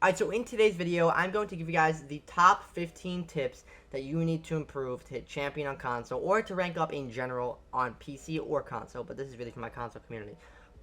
Alright, so in today's video, I'm going to give you guys the top 15 tips that you need to improve to hit champion on console, or to rank up in general on PC or console, but this is really for my console community.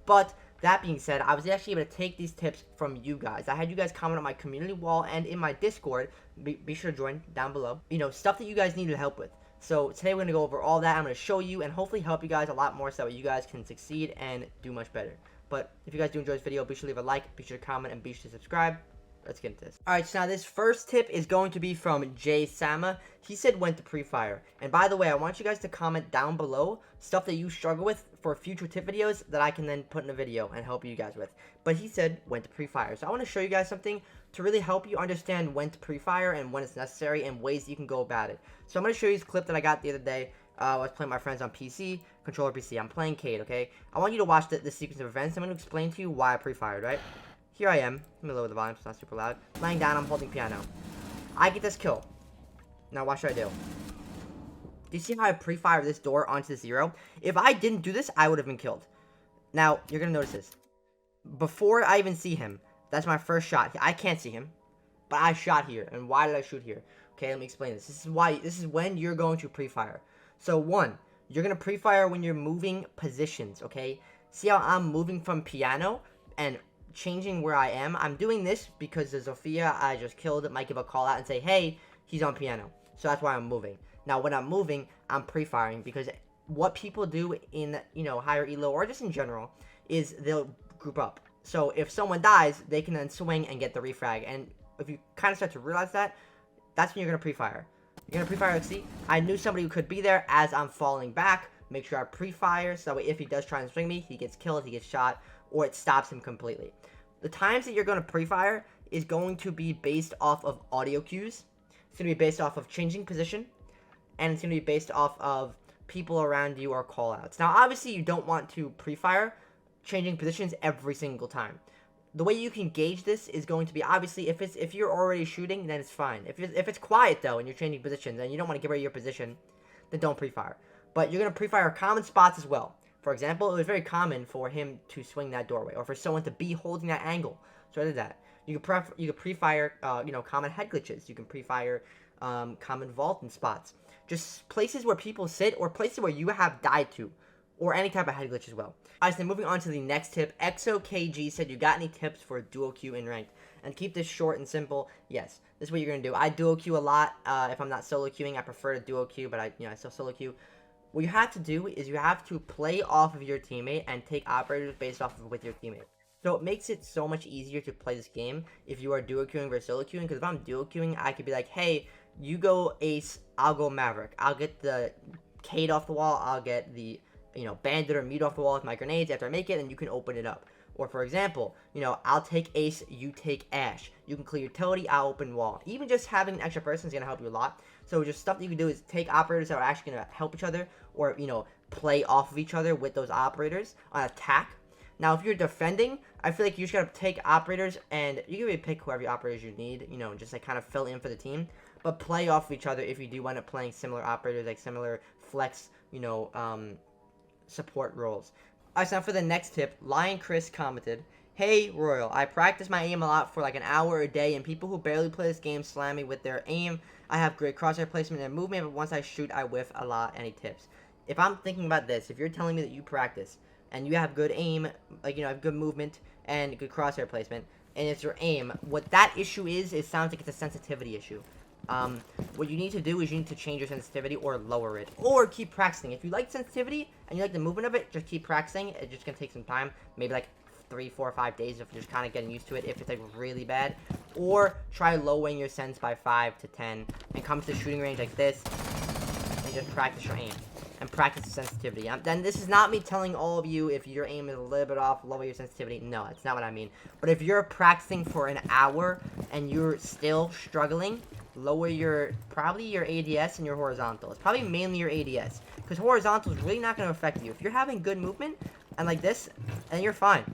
But that being said, I was actually able to take these tips from you guys. I had you guys comment on my community wall and in my Discord. Be sure to join down below. You know, stuff that you guys needed help with. So today we're going to go over all that. I'm going to show you and hopefully help you guys a lot more so that you guys can succeed and do much better. But if you guys do enjoy this video, be sure to leave a like, be sure to comment, and be sure to subscribe. Let's get into this. Alright, so now this first tip is going to be from Jay Sama. He said when to pre-fire. And by the way, I want you guys to comment down below stuff that you struggle with for future tip videos that I can then put in a video and help you guys with. But he said when to pre-fire. So I want to show you guys something to really help you understand when to pre-fire and when it's necessary and ways that you can go about it. So I'm going to show you this clip that I got the other day. I was playing with my friends on PC, controller PC. I'm playing Cade, okay? I want you to watch the sequence of events. I'm going to explain to you why I pre-fired, right? Here I am. Let me lower the volume so it's not super loud. Laying down, I'm holding piano. I get this kill. Now what should I do? Do you see how I pre-fire this door onto the zero? If I didn't do this, I would have been killed. Now, you're going to notice this. Before I even see him, that's my first shot. I can't see him, but I shot here. And why did I shoot here? Okay, let me explain this. This is when you're going to pre-fire. So, one, you're going to pre-fire when you're moving positions, okay? See how I'm moving from piano and changing where I am? I'm doing this because the Zofia I just killed might give a call out and say, hey, he's on piano. So that's why I'm moving. Now, when I'm moving, I'm pre-firing because what people do in, you know, higher elo or just in general is they'll group up. So if someone dies, they can then swing and get the refrag. And if you kind of start to realize that, that's when you're going to pre-fire. You're going to pre-fire, like, see, I knew somebody who could be there as I'm falling back. Make sure I pre-fire so that way if he does try and swing me, he gets killed, he gets shot, or it stops him completely. The times that you're going to pre-fire is going to be based off of audio cues. It's going to be based off of changing position. And it's going to be based off of people around you or callouts. Now, obviously, you don't want to pre-fire changing positions every single time. The way you can gauge this is going to be, obviously, if you're already shooting, then it's fine. If it's quiet, though, and you're changing positions, and you don't want to give away your position, then don't pre-fire. But you're going to pre-fire common spots as well. For example, it was very common for him to swing that doorway, or for someone to be holding that angle. So I did that. You could pre-fire, you know, common head glitches. You can pre-fire common vaulting spots. Just places where people sit, or places where you have died to, or any type of head glitch as well. Alright, so moving on to the next tip. XOKG said, you got any tips for duo queue in ranked? And keep this short and simple. Yes, this is what you're going to do. I duo queue a lot. If I'm not solo queuing, I prefer to duo queue, but I still solo queue. What you have to do is you have to play off of your teammate and take operators based off of with your teammate. So it makes it so much easier to play this game if you are duo queuing versus solo queuing. Because if I'm duo queuing, I could be like, hey, you go Ace, I'll go Maverick. I'll get the Cade off the wall. I'll get the, you know, Bandit or Mute off the wall with my grenades after I make it, and you can open it up. Or for example, you know, I'll take Ace, you take Ash. You can clear utility, I'll open wall. Even just having an extra person is going to help you a lot. So just stuff that you can do is take operators that are actually going to help each other, or, you know, play off of each other with those operators on attack. Now, if you're defending, I feel like you just got to take operators, and you can really pick whoever operators you need, you know, just like kind of fill in for the team. But play off of each other if you do end up playing similar operators, like similar flex, you know, support roles. Alright, so now for the next tip, Lion Chris commented, hey, Royal, I practice my aim a lot for like an hour a day, and people who barely play this game slam me with their aim. I have great crosshair placement and movement, but once I shoot, I whiff a lot. Any tips? If I'm thinking about this, if you're telling me that you practice, and you have good aim, like, you know, have good movement, and good crosshair placement, and it's your aim, what that issue is, it sounds like it's a sensitivity issue. What you need to do is you need to change your sensitivity or lower it, or keep practicing. If you like sensitivity and you like the movement of it, just keep practicing. It's just gonna take some time, maybe like 3, 4, 5 days if you're just kind of getting used to it, if it's like really bad. Or try lowering your sense by 5 to 10 and come to the shooting range like this and just practice your aim and practice the sensitivity. Then this is not me telling all of you if your aim is a little bit off, lower your sensitivity. No, that's not what I mean. But if you're practicing for an hour and you're still struggling, lower probably your ADS and your horizontal. It's probably mainly your ADS, because horizontal is really not going to affect you. If you're having good movement and like this, then you're fine.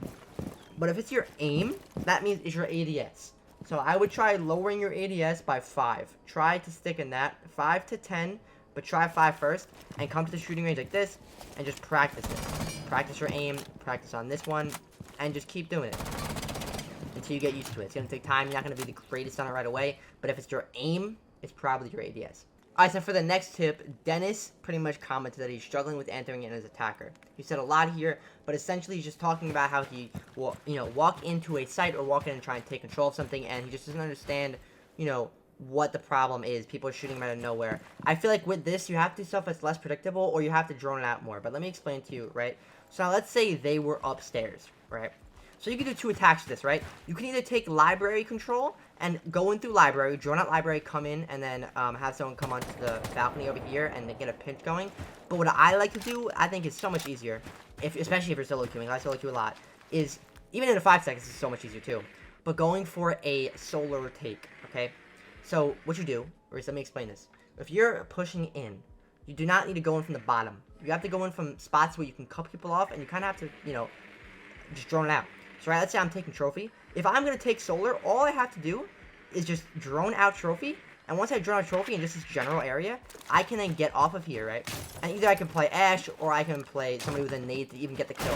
But if it's your aim, that means it's your ADS. So I would try lowering your ADS by 5. Try to stick in that 5 to 10, but try 5 first, and come to the shooting range like this and just practice it. Practice your aim, practice on this one, and just keep doing it. until you get used to it. It's going to take time. You're not going to be the greatest on it right away. But if it's your aim, it's probably your ADS. Alright, so for the next tip, Dennis pretty much commented that he's struggling with entering in as attacker. He said a lot here, but essentially he's just talking about how he will, walk into a site or walk in and try and take control of something, and he just doesn't understand, what the problem is. People are shooting him out of nowhere. I feel like with this, you have to do stuff that's less predictable, or you have to drone it out more. But let me explain to you, right? So now let's say they were upstairs, right? So you can do two attacks to this, right? You can either take library control and go in through library, drone out library, come in, and then have someone come onto the balcony over here and get a pinch going. But what I like to do, I think is so much easier, especially if you're solo queuing, I solo queue a lot, is, even in 5 seconds, it's so much easier too. But going for a solar take, okay? So what you do, or let me explain this. If you're pushing in, you do not need to go in from the bottom. You have to go in from spots where you can cut people off, and you kind of have to, just drone it out. So right, let's say I'm taking trophy. If I'm going to take solar, all I have to do is just drone out trophy. And once I drone out trophy in just this general area, I can then get off of here, right? And either I can play Ash, or I can play somebody with a nade to even get the kill.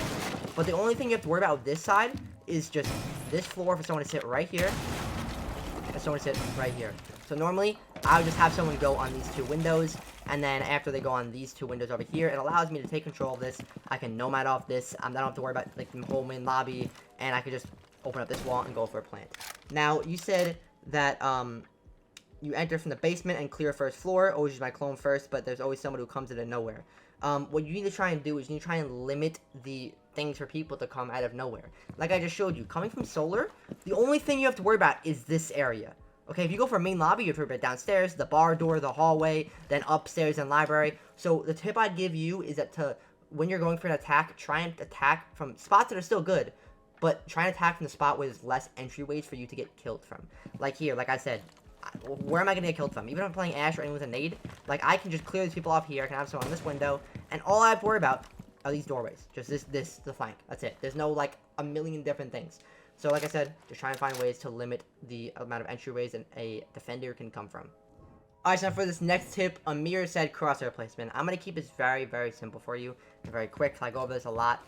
But the only thing you have to worry about with this side is just this floor for someone to sit right here. And someone to sit right here. So normally, I would just have someone go on these two windows, and then after they go on these two windows over here, it allows me to take control of this. I can nomad off this. I don't have to worry about like the whole main lobby, and I can just open up this wall and go for a plant. Now, you said that you enter from the basement and clear first floor. Always use my clone first, but there's always someone who comes out of nowhere. What you need to try and do is you need to try and limit the things for people to come out of nowhere. Like I just showed you, coming from solar, the only thing you have to worry about is this area. Okay, if you go for main lobby, you have to worry about downstairs, the bar door, the hallway, then upstairs and library. So the tip I'd give you is that when you're going for an attack, try and attack from spots that are still good, but try and attack from the spot where there's less entryways for you to get killed from. Like here, like I said, where am I going to get killed from? Even if I'm playing Ash or anyone with a nade, like I can just clear these people off here, I can have someone on this window, and all I have to worry about are these doorways. Just the flank. That's it. There's no, like, a million different things. So, like I said, just try and find ways to limit the amount of entryways a defender can come from. Alright, so for this next tip, Amir said crosshair placement. I'm going to keep this very, very simple for you, and very quick. I go over this a lot.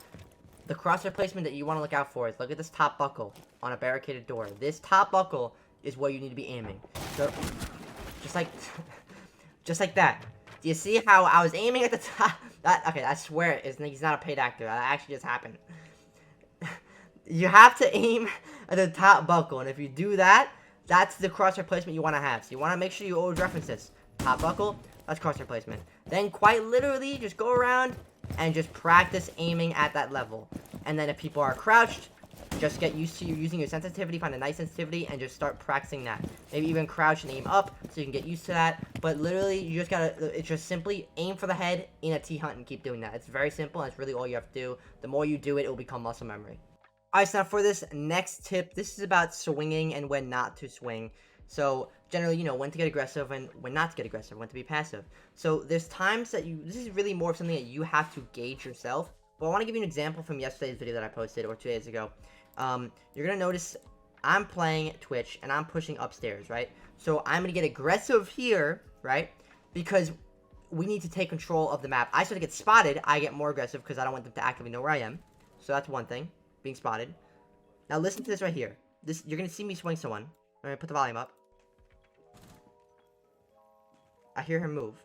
The crosshair placement that you want to look out for is, look at this top buckle on a barricaded door. This top buckle is where you need to be aiming. So, just like that. Do you see how I was aiming at the top? Okay, I swear he's not a paid actor. That actually just happened. You have to aim at the top buckle, and if you do that, that's the crosshair placement you want to have. So you want to make sure you always reference this. Top buckle, that's crosshair placement. Then quite literally, just go around and just practice aiming at that level. And then if people are crouched, just get used to using your sensitivity, find a nice sensitivity, and just start practicing that. Maybe even crouch and aim up, so you can get used to that. But literally, you just gotta, it's just simply aim for the head in a T-hunt and keep doing that. It's very simple, and it's really all you have to do. The more you do it, it will become muscle memory. Alright, so now for this next tip, this is about swinging and when not to swing. So, generally, when to get aggressive and when not to get aggressive, when to be passive. So, there's times that this is really more of something that you have to gauge yourself. But I want to give you an example from yesterday's video that I posted, or 2 days ago. You're going to notice I'm playing Twitch, and I'm pushing upstairs, right? So, I'm going to get aggressive here, right? Because we need to take control of the map. I start to get spotted, I get more aggressive because I don't want them to actively know where I am. So, that's one thing. Being spotted. Now listen to this right here. You're gonna see me swing someone. I'm gonna put the volume up. I hear him move.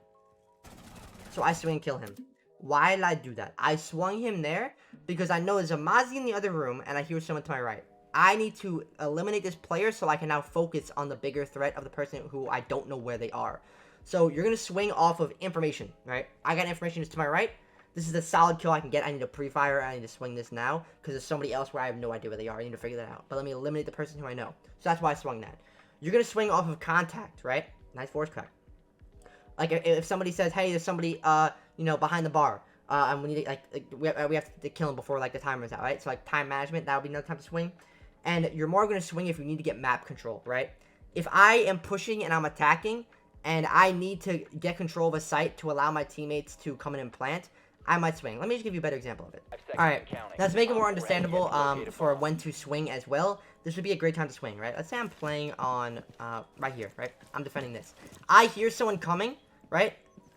So I swing and kill him. Why did I do that? I swung him there because I know there's a Mozzie in the other room and I hear someone to my right. I need to eliminate this player so I can now focus on the bigger threat of the person who I don't know where they are. So you're gonna swing off of information, right? I got information just to my right. This is a solid kill I can get. I need to pre-fire. I need to swing this now. Because there's somebody else where I have no idea where they are. I need to figure that out. But let me eliminate the person who I know. So that's why I swung that. You're going to swing off of contact, right? Nice force crack. Like, if somebody says, hey, there's somebody, behind the bar. And we need to, we have to kill him before, the timer's out, right? So, time management, that would be another time to swing. And you're more going to swing if you need to get map control, right? If I am pushing and I'm attacking, and I need to get control of a site to allow my teammates to come in and plant, I might swing. Let me just give you a better example of it. Alright, now to make it more understandable for when to swing as well, this would be a great time to swing, right? Let's say I'm playing on, right here, right? I'm defending this. I hear someone coming, right?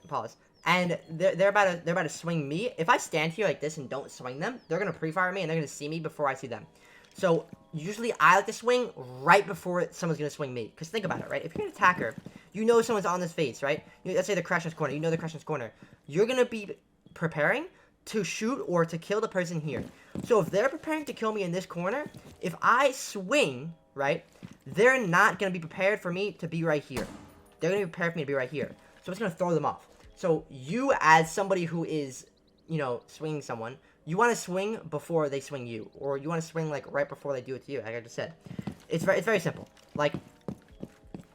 Pause. And they're about to swing me. If I stand here like this and don't swing them, they're going to pre-fire me and they're going to see me before I see them. So usually I like to swing right before someone's going to swing me. Because think about it, right? If you're an attacker, you know someone's on this face, right? Let's say the Crush's corner. You know the Crush's corner. You're going to be preparing to shoot or to kill the person here. So if they're preparing to kill me in this corner, if I swing, right, they're not going to be prepared for me to be right here. They're going to be prepared for me to be right here. So it's going to throw them off. So you, as somebody who is, you know, swinging someone, you want to swing before they swing you. Or you want to swing, like, right before they do it to you, like I just said. It's very simple. Like,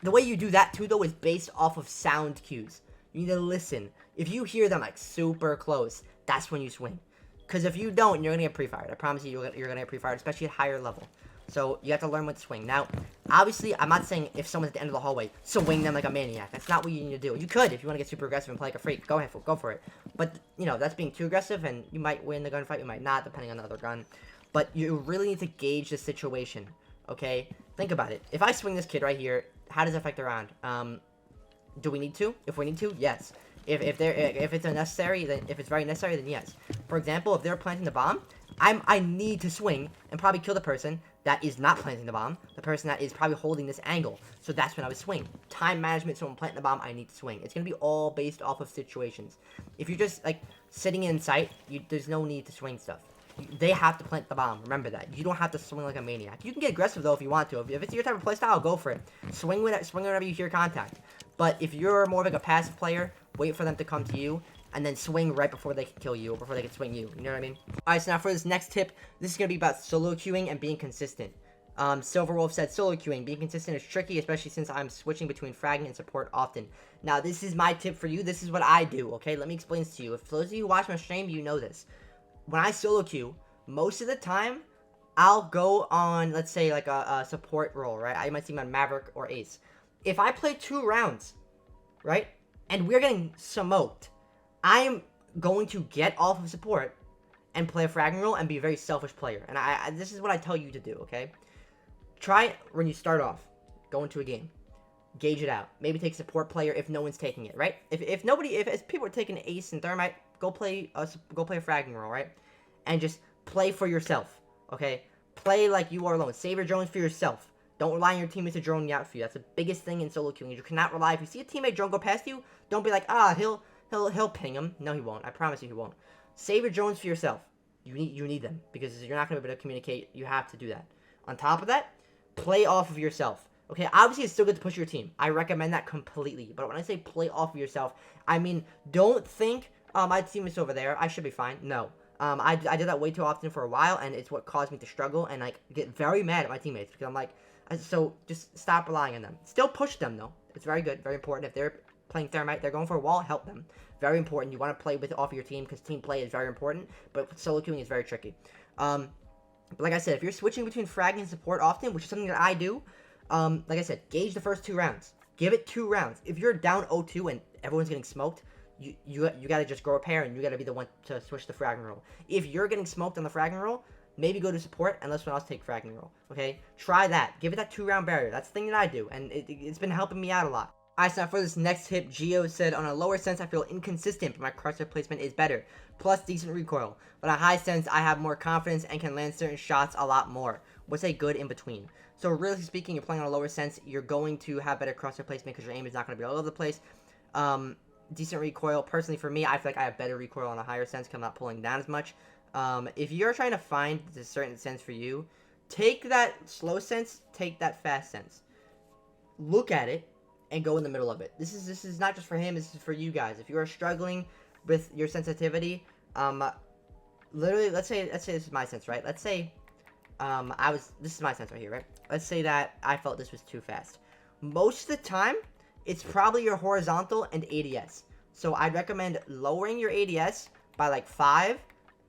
the way you do that, too, though, is based off of sound cues. You need to listen. If you hear them, like, super close, that's when you swing. Because if you don't, you're going to get pre-fired. I promise you, you're going to get pre-fired, especially at higher level. So you have to learn when to swing. Now, obviously, I'm not saying if someone's at the end of the hallway, swing them like a maniac. That's not what you need to do. You could if you want to get super aggressive and play like a freak. Go ahead, go for it. But, you know, that's being too aggressive, and you might win the gunfight, you might not, depending on the other gun. But you really need to gauge the situation, okay? Think about it. If I swing this kid right here, how does it affect the round? Do we need to? If we need to, yes. If it's unnecessary, then if it's very necessary, then yes. For example, if they're planting the bomb, I need to swing and probably kill the person that is not planting the bomb, the person that is probably holding this angle. So that's when I would swing. Time management, so when I'm planting the bomb, I need to swing. It's going to be all based off of situations. If you're just, like, sitting in sight, there's no need to swing stuff. They have to plant the bomb. Remember that. You don't have to swing like a maniac. You can get aggressive, though, if you want to. If it's your type of playstyle, go for it. Swing whenever you hear contact. But if you're more of like a passive player, wait for them to come to you, and then swing right before they can kill you, or before they can swing you. You know what I mean? Alright, so now for this next tip, this is going to be about solo queuing and being consistent. Silverwolf said, solo queuing, being consistent is tricky, especially since I'm switching between fragging and support often. Now, this is my tip for you. This is what I do, okay? Let me explain this to you. If those of you who watch my stream, you know this. When I solo queue, most of the time, I'll go on, let's say, like a support role, right? I might see my Maverick or Ace. If I play 2 rounds, right, and we're getting smoked, I am going to get off of support and play a fragging role and be a very selfish player. And this is what I tell you to do, okay? Try it when you start off. Go into a game. Gauge it out. Maybe take support player if no one's taking it, right? If people are taking Ace and Thermite, go play a fragging role, right? And just play for yourself, okay? Play like you are alone. Save your drones for yourself. Don't rely on your teammates to drone you out for you. That's the biggest thing in solo queuing. You cannot rely. If you see a teammate drone go past you, don't be like, he'll ping him. No, he won't. I promise you, he won't. Save your drones for yourself. You need them, because you're not going to be able to communicate. You have to do that. On top of that, play off of yourself. Okay, obviously it's still good to push your team. I recommend that completely. But when I say play off of yourself, I mean, don't think, my teammate's over there, I should be fine. No. I did that way too often for a while, and it's what caused me to struggle and, like, get very mad at my teammates, because I'm like, so just stop relying on them. Still push them, though. It's very good, very important. If they're playing Thermite, they're going for a wall, help them. Very important. You want to play with off your team, because team play is very important, but solo queuing is very tricky. But like I said, if you're switching between fragging and support often, which is something that I do, like I said, gauge the first 2 rounds. Give it 2 rounds. If you're down 0-2 and everyone's getting smoked, you gotta just grow a pair, and you gotta be the one to switch the fragging role. If you're getting smoked on the fragging role, maybe go to support and let someone else take fragging role. Okay? Try that. Give it that 2-round barrier. That's the thing that I do, and it's been helping me out a lot. Alright, so now for this next tip, Gio said, on a lower sense, I feel inconsistent, but my CrossHair placement is better. Plus, decent recoil. But on a high sense, I have more confidence and can land certain shots a lot more. What's a good in between? So, really speaking, you're playing on a lower sense, you're going to have better CrossHair placement because your aim is not going to be all over the place. Decent recoil. Personally, for me, I feel like I have better recoil on a higher sense because I'm not pulling down as much. If you're trying to find a certain sense for you, take that slow sense, take that fast sense. Look at it, and go in the middle of it. This is not just for him, this is for you guys. If you are struggling with your sensitivity, literally, let's say this is my sense, right? Let's say, this is my sense right here, right? Let's say that I felt this was too fast. Most of the time, it's probably your horizontal and ADS. So I'd recommend lowering your ADS by like 5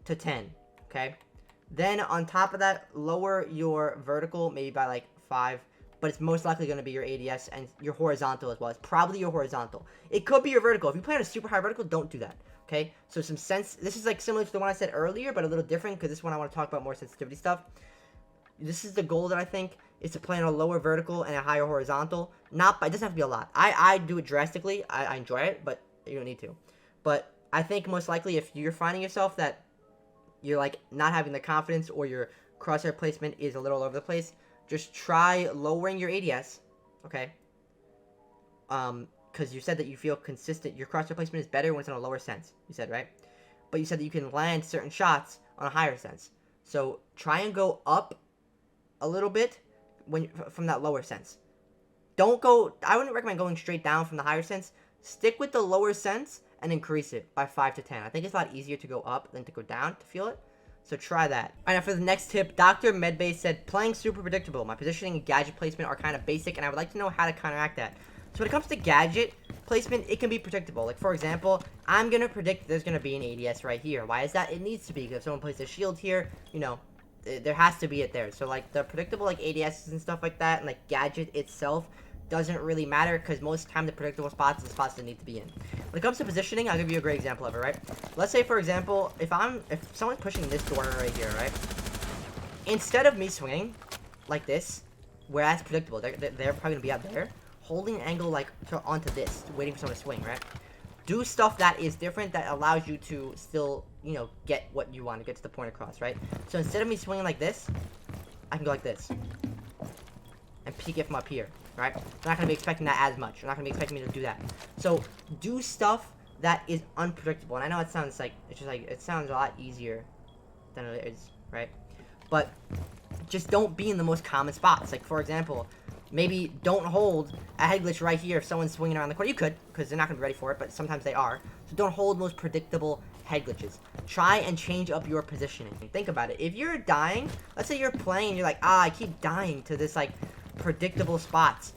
to 10, okay? Then on top of that, lower your vertical maybe by like 5, but it's most likely going to be your ADS and your horizontal as well. It's probably your horizontal. It could be your vertical. If you play on a super high vertical, don't do that, okay? So some sense, this is like similar to the one I said earlier, but a little different because this one I want to talk about more sensitivity stuff. This is the goal that I think is to play on a lower vertical and a higher horizontal. It doesn't have to be a lot. I do it drastically. I enjoy it, but you don't need to. But I think most likely if you're finding yourself that you're like not having the confidence or you're crosshair placement is a little all over the place, just try lowering your ADS, okay? Because you said that you feel consistent. Your crosshair placement is better when it's on a lower sense, you said, right? But you said that you can land certain shots on a higher sense. So try and go up a little bit from that lower sense. Don't go, I wouldn't recommend going straight down from the higher sense. Stick with the lower sense and increase it by 5 to 10. I think it's a lot easier to go up than to go down to feel it. So try that. Alright, now for the next tip, Dr. Medbay said, playing super predictable. My positioning and gadget placement are kind of basic, and I would like to know how to counteract that. So when it comes to gadget placement, it can be predictable. Like, for example, I'm going to predict there's going to be an ADS right here. Why is that? It needs to be, because if someone places a shield here, you know, there has to be it there. So, like, the predictable, like, ADSs and stuff like that, and, like, gadget itself doesn't really matter, because most of the time the predictable spots are the spots that need to be in. When it comes to positioning, I'll give you a great example of it, right? Let's say, for example, if someone's pushing this door right here, right? Instead of me swinging like this, where that's predictable, they're probably going to be out there, holding an angle, like, onto this, waiting for someone to swing, right? Do stuff that is different, that allows you to still, you know, get what you want to get to the point across, right? So instead of me swinging like this, I can go like this. And peek it from up here, right? They're not going to be expecting that as much. They're not going to be expecting me to do that. So do stuff that is unpredictable. And I know it sounds like, it's just like, it sounds a lot easier than it is, right? But just don't be in the most common spots. Like, for example, maybe don't hold a head glitch right here if someone's swinging around the corner. You could, because they're not going to be ready for it, but sometimes they are. So don't hold most predictable head glitches. Try and change up your positioning. Think about it. If you're dying, let's say you're playing and you're like, I keep dying to this, like, predictable spots.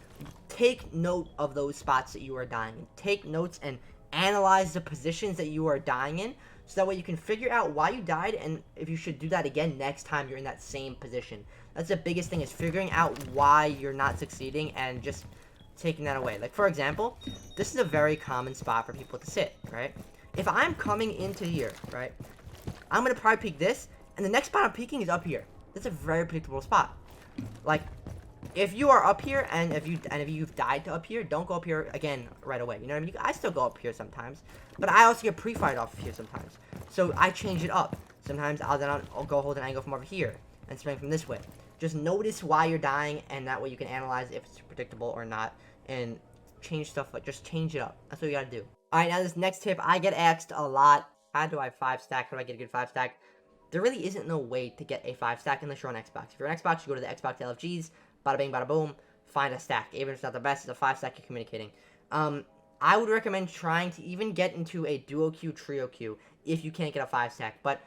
Take note of those spots that you are dying in. Take notes and analyze the positions that you are dying in, so that way you can figure out why you died and if you should do that again next time you're in that same position. That's the biggest thing, is figuring out why you're not succeeding and just taking that away. Like, for example, this is a very common spot for people to sit, right? If I'm coming into here, right, I'm going to probably peek this, and the next spot I'm peeking is up here. That's a very predictable spot. Like, if you are up here, and if you've died to up here, don't go up here again right away. You know what I mean? I still go up here sometimes, but I also get pre-fired off of here sometimes. So I change it up. Sometimes I'll go hold an angle from over here and spring from this way. Just notice why you're dying, and that way you can analyze if it's predictable or not, and change stuff. Like, just change it up. That's what you gotta do. All right, now this next tip, I get asked a lot. How do I 5-stack? How do I get a good 5-stack? There really isn't no way to get a 5-stack unless you're on Xbox. If you're on Xbox, you go to the Xbox LFGs. Bada bing, bada boom, find a stack. Even if it's not the best, it's a 5-stack you're communicating. I would recommend trying to even get into a duo queue, trio queue, if you can't get a 5-stack. But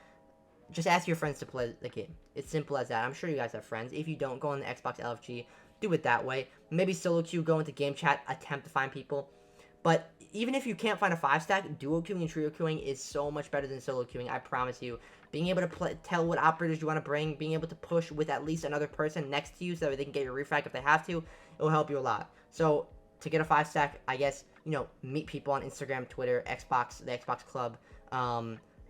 just ask your friends to play the game. It's simple as that. I'm sure you guys have friends. If you don't, go on the Xbox LFG. Do it that way. Maybe solo queue, go into game chat, attempt to find people. But even if you can't find a 5-stack, duo queuing and trio queuing is so much better than solo queuing, I promise you. Being able to tell what operators you want to bring, being able to push with at least another person next to you so that they can get your refrag if they have to, it will help you a lot. So, to get a 5-stack, I guess, you know, meet people on Instagram, Twitter, Xbox, the Xbox Club,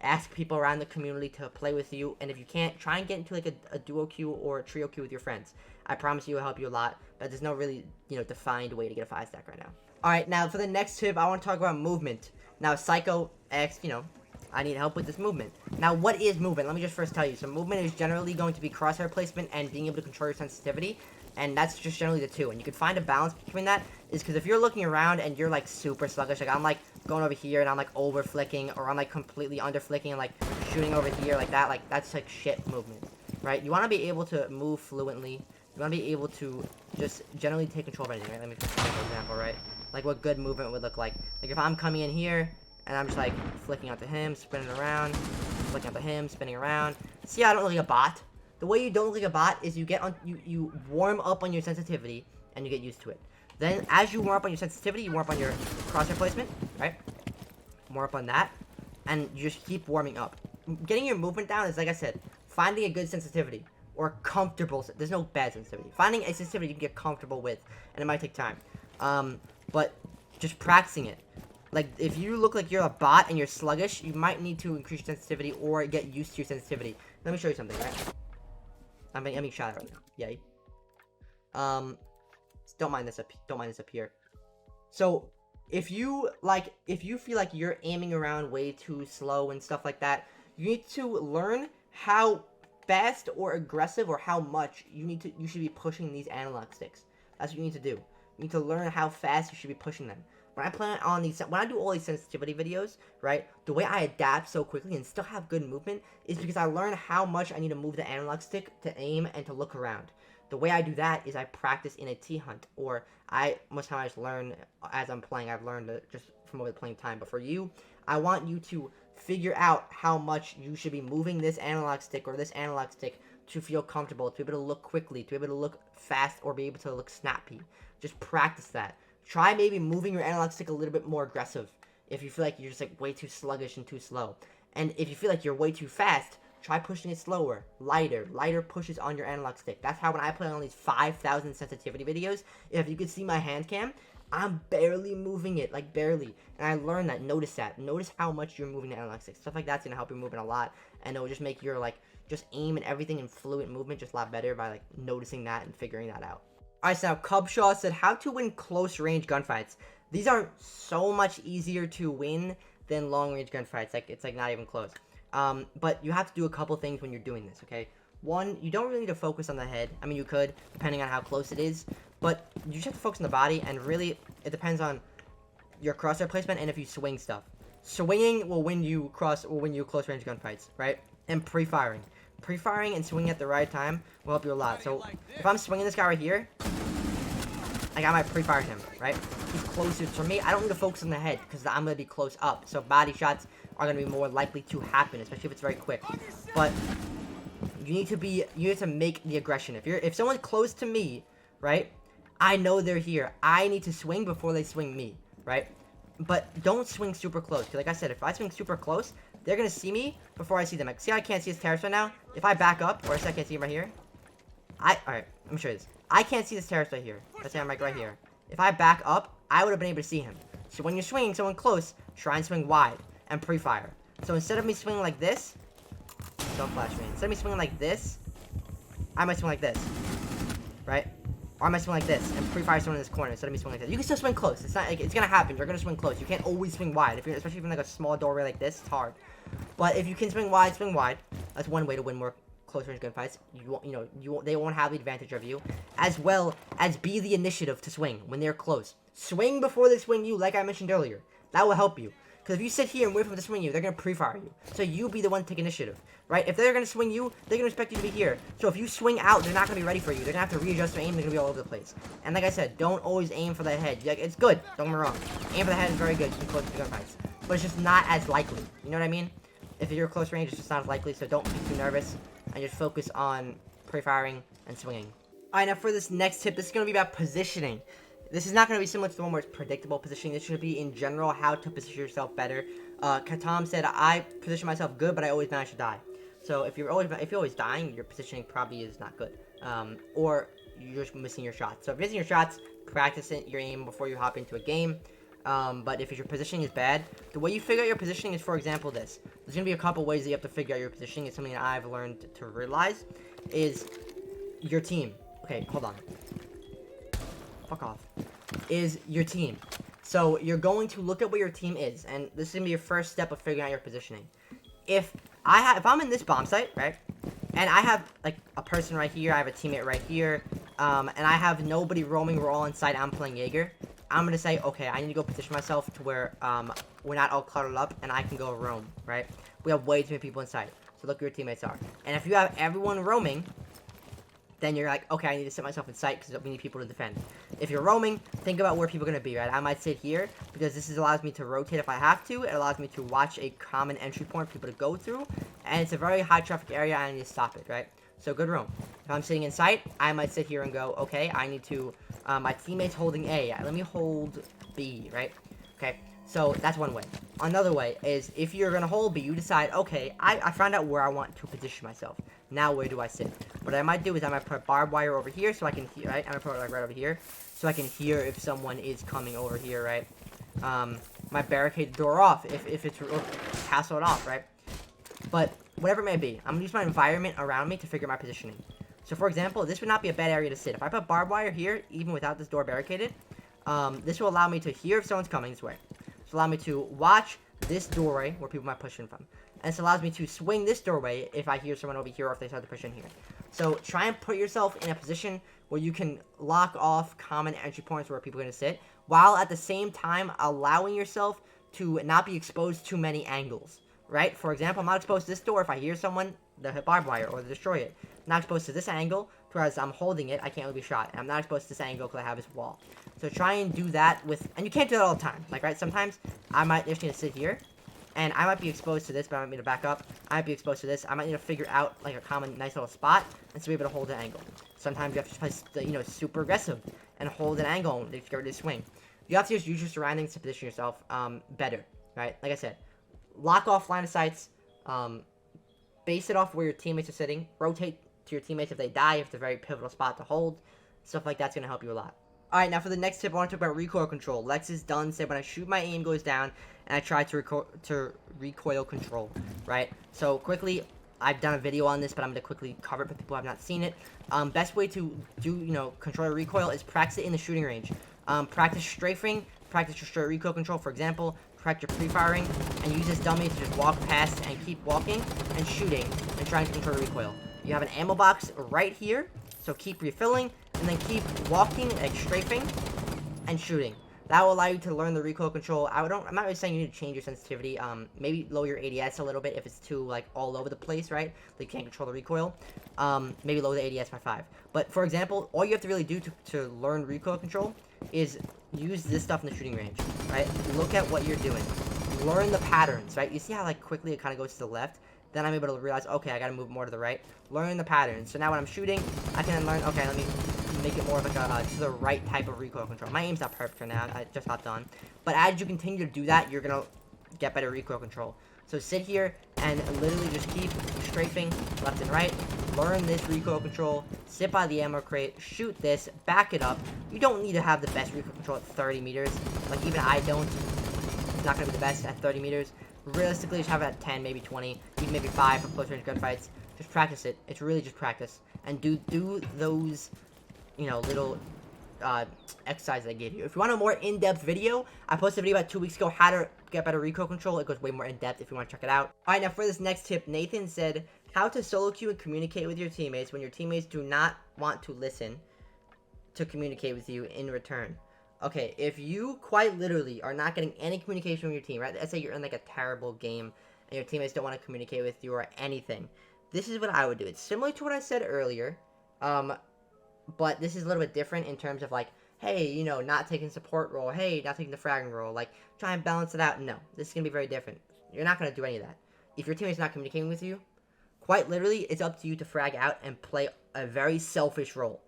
ask people around the community to play with you, and if you can't, try and get into, like, a duo queue or a trio queue with your friends. I promise you it will help you a lot, but there's no really, you know, defined way to get a 5-stack right now. Alright, now for the next tip, I want to talk about movement. Now, Psycho asked, you know, I need help with this movement. Now, what is movement? Let me just first tell you. So, movement is generally going to be crosshair placement and being able to control your sensitivity. And that's just generally the two. And you can find a balance between that. Is because if you're looking around and you're, like, super sluggish, like, I'm, like, going over here and I'm, like, over flicking, or I'm, like, completely under flicking and, like, shooting over here like that, like, that's, like, shit movement, right? You want to be able to move fluently. You want to be able to just generally take control of anything, right? Let me just give you an example, right? Like, what good movement would look like. Like, if I'm coming in here, and I'm just, like, flicking onto him, spinning around, flicking onto him, spinning around. See, I don't look like a bot. The way you don't look like a bot is you get on, you warm up on your sensitivity, and you get used to it. Then, as you warm up on your sensitivity, you warm up on your crosshair placement, right? Warm up on that, and you just keep warming up. Getting your movement down is, like I said, finding a good sensitivity, or comfortable, there's no bad sensitivity. Finding a sensitivity you can get comfortable with, and it might take time. But just practicing it. Like, if you look like you're a bot and you're sluggish, you might need to increase your sensitivity or get used to your sensitivity. Let me show you something, right? I'm being shot at right now. Yay. Don't mind this up here. So, if you feel like you're aiming around way too slow and stuff like that, you need to learn how fast or aggressive or how much you should be pushing these analog sticks. That's what you need to do. You need to learn how fast you should be pushing them. When I do all these sensitivity videos, right, the way I adapt so quickly and still have good movement is because I learn how much I need to move the analog stick to aim and to look around. The way I do that is I practice in a T-hunt, or most time I just learn as I'm playing. I've learned just from over the playing time. But for you, I want you to figure out how much you should be moving this analog stick or this analog stick to feel comfortable, to be able to look quickly, to be able to look fast, or be able to look snappy. Just practice that. Try maybe moving your analog stick a little bit more aggressive if you feel like you're just like way too sluggish and too slow. And if you feel like you're way too fast, try pushing it slower, lighter pushes on your analog stick. That's how when I play on these 5,000 sensitivity videos, if you could see my hand cam, I'm barely moving it, like barely. And I learned that, notice that. Notice how much you're moving the analog stick. Stuff like that's going to help you moving a lot. And it will just make your, like, just aim and everything and fluid movement just a lot better by, like, noticing that and figuring that out. Alright, so now Cubshaw said, how to win close range gunfights. These are so much easier to win than long range gunfights. Like, it's like not even close. But you have to do a couple things when you're doing this, okay? One, you don't really need to focus on the head. I mean, you could, depending on how close it is. But you just have to focus on the body, and really, it depends on your crosshair placement and if you swing stuff. Swinging will win you close range gunfights, right? And pre-firing. Pre-firing and swinging at the right time will help you a lot. So, if I'm swinging this guy right here, I might pre-fire him, right? He's closer to me. I don't need to focus on the head, because I'm going to be close up. So, body shots are going to be more likely to happen, especially if it's very quick. But, you have to make the aggression. If someone's close to me, right, I know they're here. I need to swing before they swing me, right? But don't swing super close, because like I said, if I swing super close, they're going to see me before I see them. Like, see how I can't see his terrace right now? If I back up, or I can't see him right here. Alright, let me show you this. I can't see this terrace right here. Let's say I'm like right here. If I back up, I would have been able to see him. So when you're swinging someone close, try and swing wide and pre-fire. So instead of me swinging like this, don't flash me. Instead of me swinging like this, I might swing like this, right? Or I might swing like this and pre-fire someone in this corner instead of me swinging like this. You can still swing close. It's not like it's gonna happen. You're gonna swing close. You can't always swing wide. Especially if you're in like a small doorway like this, it's hard. But if you can swing wide, swing wide. That's one way to win more close range gunfights. They won't have the advantage of you, as well as be the initiative to swing when they're close. Swing before they swing you, like I mentioned earlier. That will help you. Because if you sit here and wait for them to swing you, they're going to pre-fire you. So you be the one to take initiative, right? If they're going to swing you, they're going to expect you to be here. So if you swing out, they're not going to be ready for you. They're going to have to readjust their aim. They're going to be all over the place. And like I said, don't always aim for the head. Like, it's good. Don't get me wrong. Aim for the head is very good. You can close the gunfights. But it's just not as likely. You know what I mean? If you're close range, it's just not as likely. So don't be too nervous. And just focus on pre-firing and swinging. Alright, now for this next tip, this is going to be about positioning. This is not going to be similar to the one where it's predictable positioning. This should be, in general, how to position yourself better. Katam said, I position myself good, but I always manage to die. So if you're always dying, your positioning probably is not good. Or you're just missing your shots. So if you're missing your shots, practice your aim before you hop into a game. But if your positioning is bad, the way you figure out your positioning is, for example, this. There's going to be a couple ways that you have to figure out your positioning. It's something that I've learned to realize. Is your team. Okay, hold on. Fuck off. Is your team. So you're going to look at where your team is, and this is gonna be your first step of figuring out your positioning. If I'm in this bomb site, right, and I have like a person right here, I have a teammate right here, and I have nobody roaming, we're all inside, I'm playing Jaeger, I'm gonna say, okay, I need to go position myself to where we're not all cluttered up, and I can go roam, right? We have way too many people inside, so look where your teammates are. And if you have everyone roaming, then you're like, okay, I need to set myself in sight because we need people to defend. If you're roaming, think about where people are going to be, right? I might sit here because this allows me to rotate if I have to. It allows me to watch a common entry point for people to go through. And it's a very high traffic area, and I need to stop it, right? So good roam. If I'm sitting in sight, I might sit here and go, okay, I need to, my teammate's holding A. Let me hold B, right? Okay, so that's one way. Another way is if you're going to hold B, you decide, okay, I found out where I want to position myself. Now where do I sit? What I might do is I might put barbed wire over here so I can hear, right? I'm gonna put it like right over here so I can hear if someone is coming over here, right? Might barricade the door off if it's castle it off, right? But whatever it may be, I'm gonna use my environment around me to figure my positioning. So for example, this would not be a bad area to sit. If I put barbed wire here, even without this door barricaded, this will allow me to hear if someone's coming this way. This will allow me to watch this doorway where people might push in from. And this allows me to swing this doorway if I hear someone over here or if they start to push in here. So try and put yourself in a position where you can lock off common entry points where people are going to sit, while at the same time allowing yourself to not be exposed to many angles, right? For example, I'm not exposed to this door. If I hear someone, they'll hit barbed wire or they'll destroy it. I'm not exposed to this angle, whereas I'm holding it, I can't really be shot. And I'm not exposed to this angle because I have this wall. So try and do that with, and you can't do that all the time. Like, right, sometimes I might just need to sit here, and I might be exposed to this, but I might need to back up. I might be exposed to this. I might need to figure out, like, a common nice little spot and so be able to hold an angle. Sometimes you have to play, you know, super aggressive and hold an angle to get ready to swing. You have to just use your surroundings to position yourself better, right? Like I said, lock off line of sights, base it off where your teammates are sitting, rotate to your teammates if they die, if it's a very pivotal spot to hold. Stuff like that's going to help you a lot. Alright, now for the next tip, I want to talk about recoil control. Lex is done said when I shoot, my aim goes down, and I try to recoil control, right? So, quickly, I've done a video on this, but I'm going to quickly cover it for people who have not seen it. Best way to do, you know, control your recoil is practice it in the shooting range. Practice strafing, practice your straight recoil control. For example, practice your pre-firing, and use this dummy to just walk past and keep walking and shooting and trying to control the recoil. You have an ammo box right here, so keep refilling, and then keep walking, like strafing, and shooting. That will allow you to learn the recoil control. I'm not really saying you need to change your sensitivity. Maybe lower your ADS a little bit if it's too, like, all over the place, right? Like, you can't control the recoil. Maybe lower the ADS by 5. But, for example, all you have to really do to learn recoil control is use this stuff in the shooting range, right? Look at what you're doing. Learn the patterns, right? You see how, like, quickly it kind of goes to the left? Then I'm able to realize, okay, I gotta move more to the right. Learn the patterns. So now when I'm shooting, I can then learn, okay, let me make it more of like a to the right type of recoil control. My aim's not perfect right now. I just got done. But as you continue to do that, you're gonna get better recoil control. So sit here and literally just keep strafing left and right. Learn this recoil control. Sit by the ammo crate. Shoot this. Back it up. You don't need to have the best recoil control at 30 meters. Like, even I don't. It's not gonna be the best at 30 meters. Realistically, just have it at 10, maybe 20, even maybe 5 for close range gunfights. Just practice it. It's really just practice. And do those, you know, little exercises I gave you. If you want a more in-depth video, I posted a video about 2 weeks ago, how to get better recoil control. It goes way more in-depth if you want to check it out. Alright, now for this next tip, Nathan said, how to solo queue and communicate with your teammates when your teammates do not want to listen to communicate with you in return. Okay, if you quite literally are not getting any communication from your team, right? Let's say you're in like a terrible game and your teammates don't want to communicate with you or anything. This is what I would do. It's similar to what I said earlier, but this is a little bit different in terms of like, hey, you know, not taking support role. Hey, not taking the fragging role. Like, try and balance it out. No, this is going to be very different. You're not going to do any of that. If your teammate's not communicating with you, quite literally, it's up to you to frag out and play a very selfish role.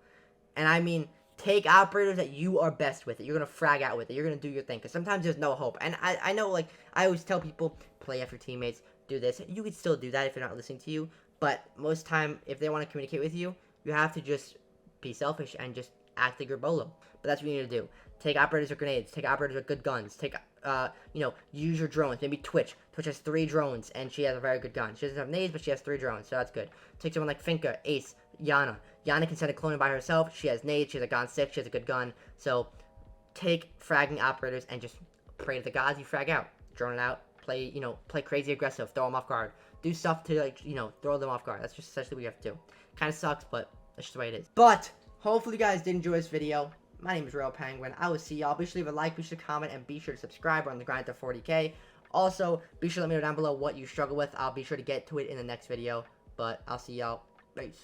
And I mean, take operators that you are best with it. You're going to frag out with it. You're going to do your thing. Because sometimes there's no hope. And I know, like, I always tell people, play after teammates, do this. You could still do that if they're not listening to you. But most time, if they want to communicate with you, you have to just be selfish and just act like you're Bolo. But that's what you need to do. Take operators with grenades. Take operators with good guns. Take, you know, use your drones. Maybe Twitch. Twitch has 3 drones, and she has a very good gun. She doesn't have nades, but she has 3 drones, so that's good. Take someone like Finka, Ace, Yana. Yana can send a clone by herself. She has nades. She has a Gon 6. She has a good gun. So take fragging operators and just pray to the gods you frag out. Drone it out. Play, you know, play crazy aggressive. Throw them off guard. Do stuff to, like, you know, throw them off guard. That's just essentially what you have to do. Kind of sucks, but that's just the way it is. But hopefully you guys did enjoy this video. My name is Royal Penguin. I will see y'all. Be sure to leave a like, be sure to comment, and be sure to subscribe. We're on the grind to 40K. Also, be sure to let me know down below what you struggle with. I'll be sure to get to it in the next video. But I'll see y'all. Peace.